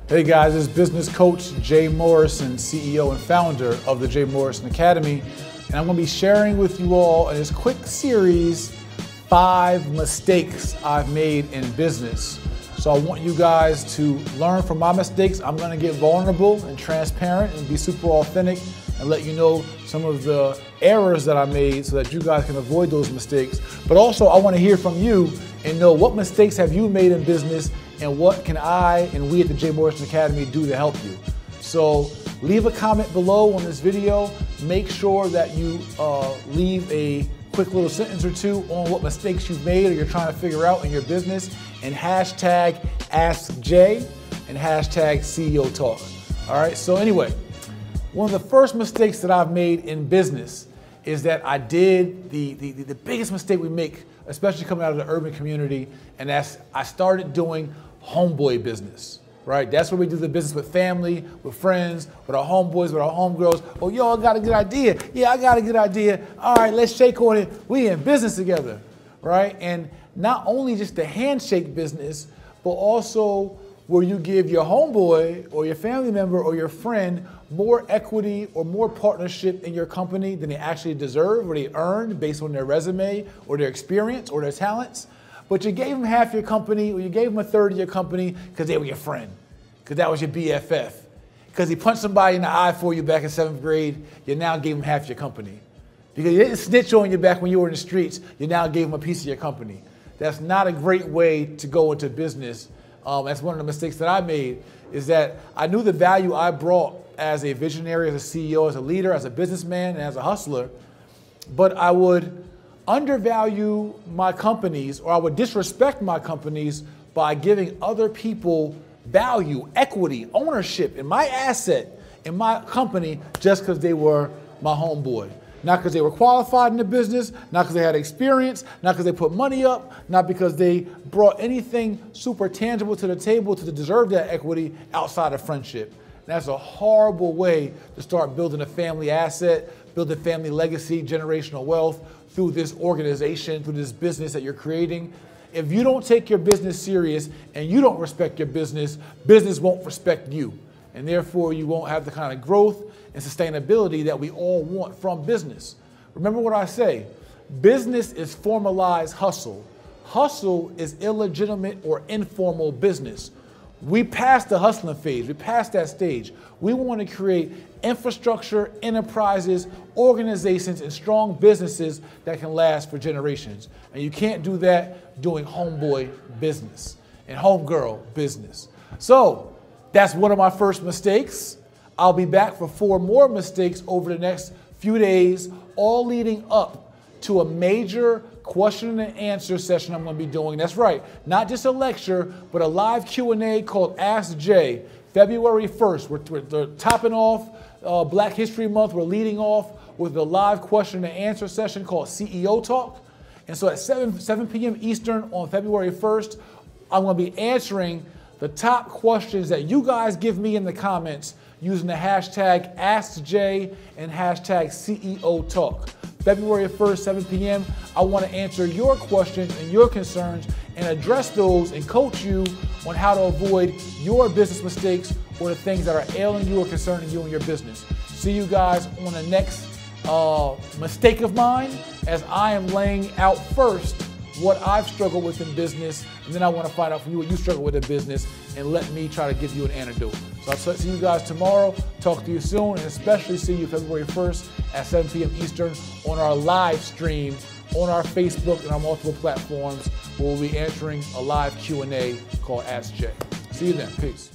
Hey guys, this is business coach Jay Morrison, CEO and founder of the Jay Morrison Academy, and I'm going to be sharing with you all in this quick series 5 mistakes I've made in business. So I want you guys to learn from my mistakes. I'm going to get vulnerable and transparent and be super authentic and let you know some of the errors that I made so that you guys can avoid those mistakes. But also I want to hear from you and know what mistakes have you made in business and what can I and we at the Jay Morrison Academy do to help you. So leave a comment below on this video. Make sure that you leave a quick little sentence or two on what mistakes you've made or you're trying to figure out in your business, and hashtag AskJ and hashtag CEO Talk. All right, so anyway, one of the first mistakes that I've made in business is that I did the biggest mistake we make, especially coming out of the urban community, and that's I started doing homeboy business, right? That's where we do the business with family, with friends, with our homeboys, with our homegirls. Oh, yo, I got a good idea. Yeah, I got a good idea. All right, let's shake on it. We in business together, right? And not only just the handshake business, but also where you give your homeboy or your family member or your friend more equity or more partnership in your company than they actually deserve or they earned based on their resume or their experience or their talents. But you gave them half your company or you gave them a third of your company because they were your friend, because that was your BFF. Because he punched somebody in the eye for you back in 7th grade, you now gave him half your company. Because you didn't snitch on you back when you were in the streets, you now gave him a piece of your company. That's not a great way to go into business. That's one of the mistakes that I made, is that I knew the value I brought as a visionary, as a CEO, as a leader, as a businessman, and as a hustler, but I would undervalue my companies, or I would disrespect my companies by giving other people value, equity, ownership in my asset, in my company, just because they were my homeboy. Not because they were qualified in the business, not because they had experience, not because they put money up, not because they brought anything super tangible to the table to deserve that equity outside of friendship. And that's a horrible way to start building a family asset, build a family legacy, generational wealth through this organization, through this business that you're creating. If you don't take your business serious and you don't respect your business, business won't respect you. And therefore you won't have the kind of growth and sustainability that we all want from business. Remember what I say, business is formalized hustle. Hustle is illegitimate or informal business. We passed the hustling phase, we passed that stage. We want to create infrastructure, enterprises, organizations, and strong businesses that can last for generations. And you can't do that doing homeboy business and homegirl business. So that's one of my first mistakes. I'll be back for 4 more mistakes over the next few days, all leading up to a major question and answer session I'm going to be doing. That's right, not just a lecture, but a live Q&A called Ask Jay, February 1st. We're topping off Black History Month. We're leading off with a live question and answer session called CEO Talk. And so at 7 p.m. Eastern on February 1st, I'm going to be answering the top questions that you guys give me in the comments using the hashtag AskJ and hashtag CEO Talk. February 1st, 7 p.m., I want to answer your questions and your concerns and address those and coach you on how to avoid your business mistakes or the things that are ailing you or concerning you in your business. See you guys on the next mistake of mine, as I am laying out first what I've struggled with in business, and then I want to find out from you what you struggle with in business and let me try to give you an antidote. So I'll see you guys tomorrow, talk to you soon, and especially see you February 1st at 7 p.m. Eastern on our live stream on our Facebook and our multiple platforms, where we'll be answering a live Q&A called Ask Jay. See you then. Peace.